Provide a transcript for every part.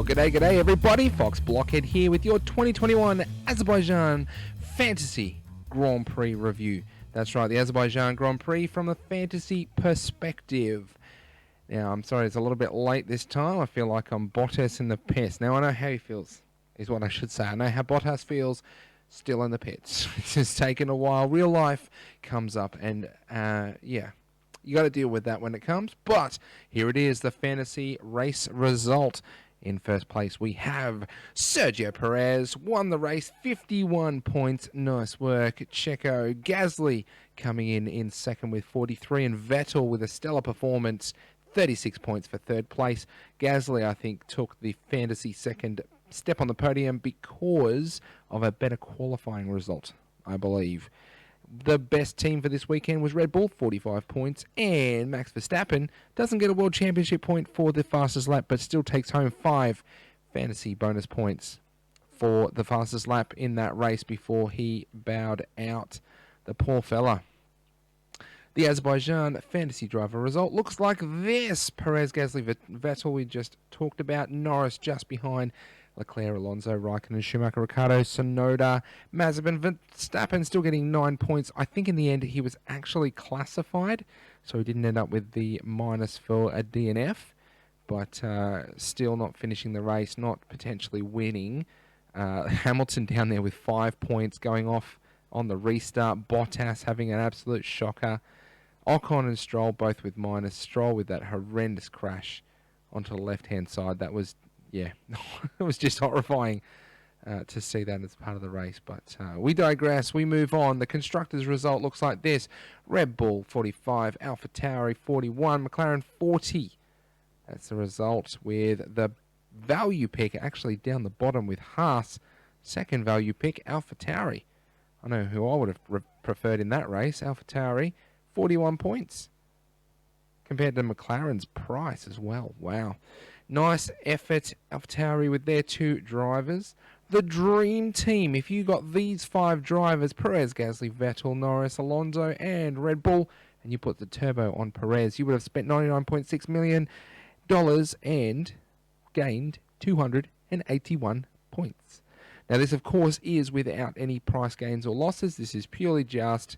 G'day everybody, Fox Blockhead here with your 2021 Azerbaijan Fantasy Grand Prix review. That's right, the Azerbaijan Grand Prix from a fantasy perspective. Now, I'm sorry it's a little bit late this time. I feel like I'm Bottas in the pits. Now, I know how he feels, is what I should say. I know how Bottas feels still in the pits. It's just taken a while. Real life comes up and, yeah. You got to deal with that when it comes. But here it is, the fantasy race result. In first place, we have Sergio Perez, won the race, 51 points. Nice work. Checo Gasly coming in second with 43, and Vettel with a stellar performance, 36 points for third place. Gasly, I think, took the fantasy second step on the podium because of a better qualifying result, I believe. The best team for this weekend was Red Bull, 45 points, and Max Verstappen doesn't get a World Championship point for the fastest lap, but still takes home 5 fantasy bonus points for the fastest lap in that race before he bowed out. The poor fella. The Azerbaijan fantasy driver result looks like this. Perez, Gasly, Vettel we just talked about. Norris just behind. Leclerc, Alonso, Raikkonen, Schumacher, Ricciardo, Tsunoda, Mazepin, Verstappen still getting 9 points. I think in the end he was actually classified, so he didn't end up with the minus for a DNF, but still not finishing the race, not potentially winning. Hamilton down there with 5 points going off on the restart. Bottas having an absolute shocker. Ocon and Stroll both with minus. Stroll with that horrendous crash onto the left-hand side. That was... yeah, it was just horrifying to see that as part of the race. But we digress. We move on. The constructors' result looks like this. Red Bull, 45. AlphaTauri, 41. McLaren, 40. That's the result, with the value pick actually down the bottom with Haas. Second value pick, AlphaTauri. I know who I would have preferred in that race. AlphaTauri, 41 points. Compared to McLaren's price as well. Wow. Nice effort, AlphaTauri, with their 2 drivers. The dream team, if you got these 5 drivers, Perez, Gasly, Vettel, Norris, Alonso, and Red Bull, and you put the turbo on Perez, you would have spent $99.6 million and gained 281 points. Now, this, of course, is without any price gains or losses. This is purely just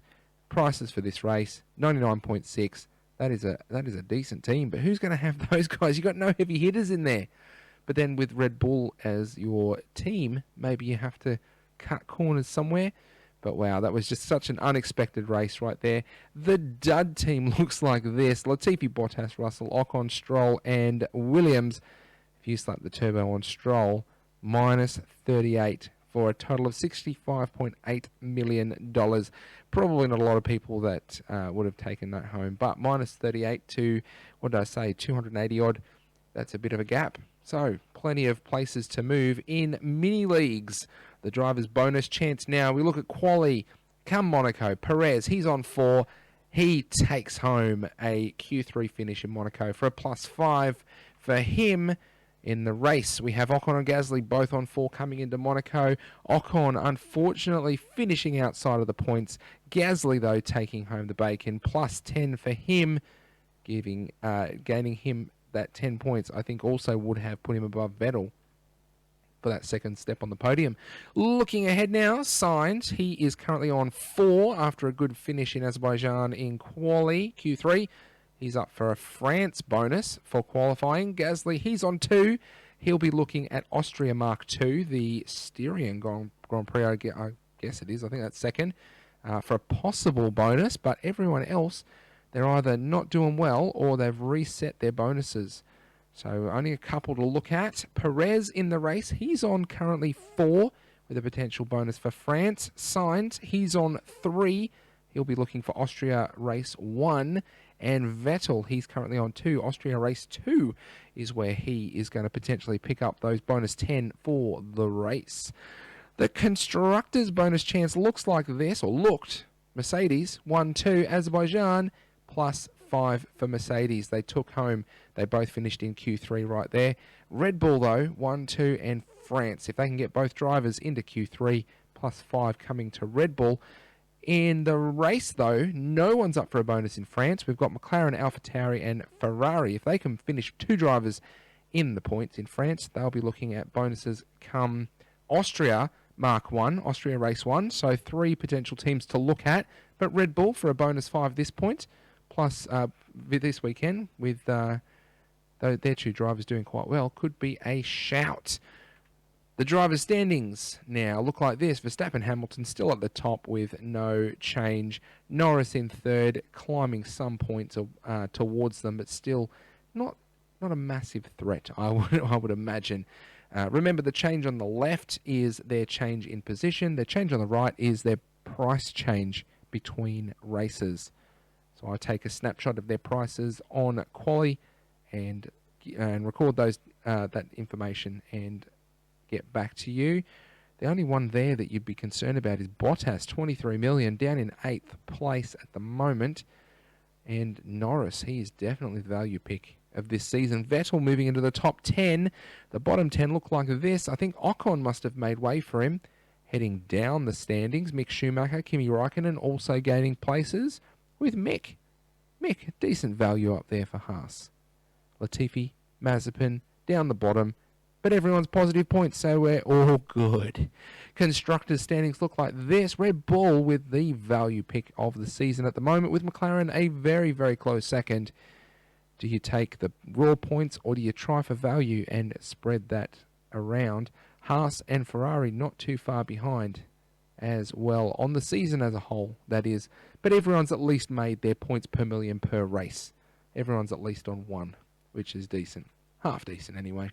prices for this race, 99.6. That is a decent team, but who's going to have those guys? You got no heavy hitters in there. But then with Red Bull as your team, maybe you have to cut corners somewhere. But wow, that was just such an unexpected race right there. The dud team looks like this. Latifi, Bottas, Russell, Ocon, Stroll, and Williams. If you slap the turbo on Stroll, minus 38 for a total of $65.8 million. Probably not a lot of people that would have taken that home, but minus 38 to, what did I say, 280 odd. That's a bit of a gap. So plenty of places to move in mini leagues. The driver's bonus chance now. We look at quali. Come Monaco. Perez, he's on 4. He takes home a Q3 finish in Monaco for a +5 for him. In the race, we have Ocon and Gasly both on 4 coming into Monaco. Ocon, unfortunately, finishing outside of the points. Gasly, though, taking home the bacon. +10 for him, gaining him that 10 points. I think also would have put him above Vettel for that second step on the podium. Looking ahead now, Sainz, he is currently on 4 after a good finish in Azerbaijan in quali, Q3. He's up for a France bonus for qualifying. Gasly, he's on 2. He'll be looking at Austria Mark II, the Styrian Grand Prix, I guess it is. I think that's second, for a possible bonus. But everyone else, they're either not doing well or they've reset their bonuses. So only a couple to look at. Perez in the race, he's on currently 4 with a potential bonus for France. Sainz, he's on 3. He'll be looking for Austria Race 1. And Vettel, he's currently on 2. Austria Race 2 is where he is going to potentially pick up those bonus 10 for the race. The Constructors' bonus chance looks like this, or looked. Mercedes, 1-2. Azerbaijan, +5 for Mercedes. They took home. They both finished in Q3 right there. Red Bull, though, 1-2. And France, if they can get both drivers into Q3, +5 coming to Red Bull. In the race, though, no one's up for a bonus in France. We've got McLaren, AlphaTauri, and Ferrari. If they can finish 2 drivers in the points in France. They'll be looking at bonuses come Austria Mark 1, Austria Race 1. So 3 potential teams to look at. But Red Bull for a bonus 5 this point. Plus this weekend with their 2 drivers doing quite well. Could be a shout. The drivers' standings now look like this. Verstappen, Hamilton still at the top with no change. Norris in third, climbing some points towards them, but still not a massive threat, I would imagine. Remember, the change on the left is their change in position. The change on the right is their price change between races. So I take a snapshot of their prices on Quali and record those that information and get back to you. The only one there that you'd be concerned about is Bottas, 23 million, down in 8th place at the moment. And Norris, he is definitely the value pick of this season. Vettel moving into the top 10. The bottom 10 look like this. I think Ocon must have made way for him. Heading down the standings, Mick Schumacher, Kimi Räikkönen also gaining places with Mick. Mick, decent value up there for Haas. Latifi, Mazepin, down the bottom. But everyone's positive points, so we're all good. Constructors' standings look like this. Red Bull with the value pick of the season at the moment, with McLaren a very, very close second. Do you take the raw points or do you try for value and spread that around? Haas and Ferrari not too far behind as well on the season as a whole, that is. But everyone's at least made their points per million per race. Everyone's at least on 1, which is decent. Half decent anyway.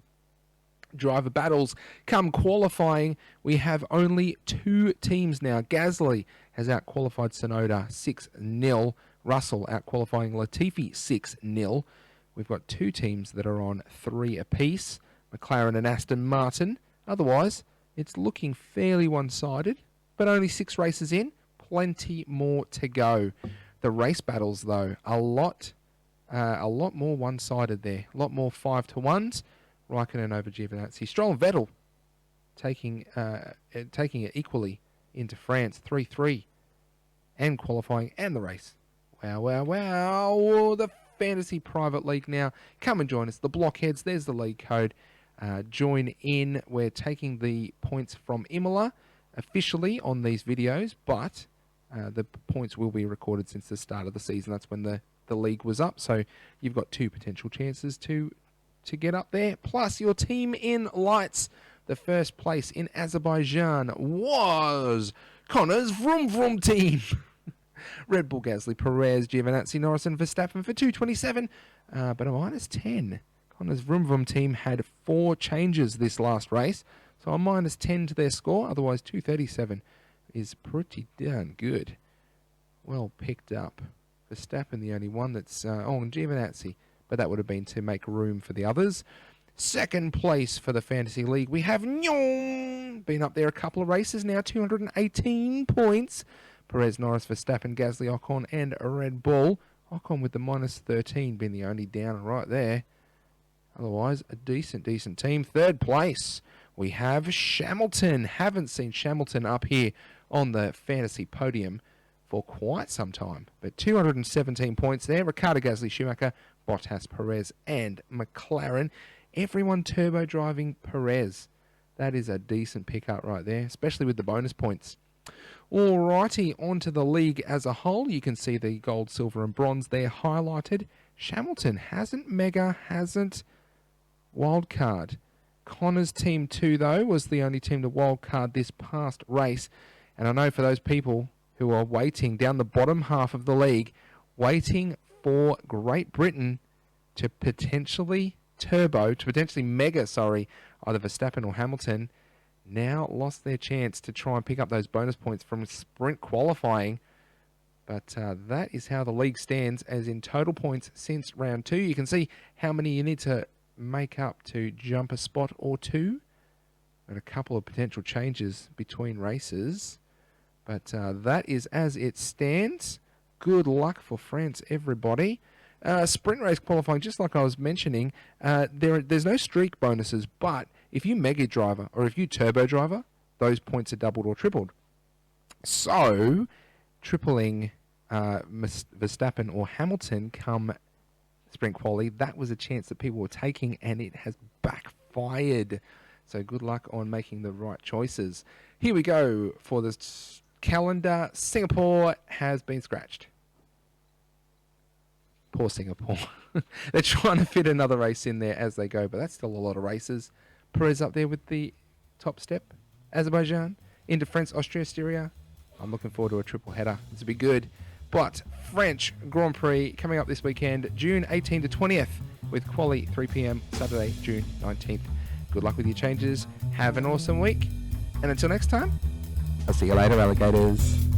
Driver battles come qualifying. We have only 2 teams now. Gasly has out-qualified Tsunoda 6-0. Russell out-qualifying Latifi 6-0. We've got 2 teams that are on 3 apiece. McLaren and Aston Martin. Otherwise, it's looking fairly one-sided, but only 6 races in. Plenty more to go. The race battles, though, a lot more one-sided there. A lot more 5-1s. Raikkonen over Giovinazzi. Stroll and Vettel taking it equally into France, 3-3, and qualifying and the race. Wow, wow, wow. Oh, the Fantasy Private League now. Come and join us. The Blockheads, there's the league code. Join in. We're taking the points from Imola officially on these videos, but the points will be recorded since the start of the season. That's when the league was up, so you've got 2 potential chances to get up there. Plus, your team in lights. The first place in Azerbaijan was Connor's Vroom Vroom team. Red Bull, Gasly, Perez, Giovinazzi, Norris and Verstappen for 227, but a -10. Connor's Vroom Vroom team had 4 changes this last race, so a -10 to their score. Otherwise, 237 is pretty darn good. Well picked up. Verstappen, the only one that's... and Giovinazzi. But that would have been to make room for the others. Second place for the Fantasy League. We have Nyong, been up there a couple of races now, 218 points. Perez, Norris, Verstappen, Gasly, Ocon, and Red Bull. Ocon with the -13 being the only down right there. Otherwise, a decent team. Third place, we have Shamilton. Haven't seen Shamilton up here on the fantasy podium for quite some time. But 217 points there. Ricciardo, Gasly, Schumacher, Bottas, Perez, and McLaren. Everyone turbo driving Perez. That is a decent pickup right there, especially with the bonus points. Alrighty, on to the league as a whole. You can see the gold, silver, and bronze there highlighted. Shamilton hasn't mega, hasn't wildcard. Connor's team 2, though, was the only team to wildcard this past race. And I know for those people who are waiting down the bottom half of the league, waiting for Great Britain to potentially mega, either Verstappen or Hamilton, now lost their chance to try and pick up those bonus points from sprint qualifying. But that is how the league stands, as in total points since round 2. You can see how many you need to make up to jump a spot or 2. And a couple of potential changes between races. But that is as it stands. Good luck for France, everybody. Sprint race qualifying, just like I was mentioning, there's no streak bonuses, but if you mega driver or if you turbo driver, those points are doubled or tripled. So, tripling Verstappen or Hamilton come sprint quali, that was a chance that people were taking, and it has backfired. So good luck on making the right choices. Here we go for this calendar. Singapore has been scratched. Poor Singapore. They're trying to fit another race in there as they go, but that's still a lot of races. Perez up there with the top step. Azerbaijan into France, Austria, Styria. I'm looking forward to a triple header. This will be good. But French Grand Prix coming up this weekend, June 18th to 20th, with quali 3 p.m. Saturday, June 19th. Good luck with your changes. Have an awesome week. And until next time, I'll see you later, alligators.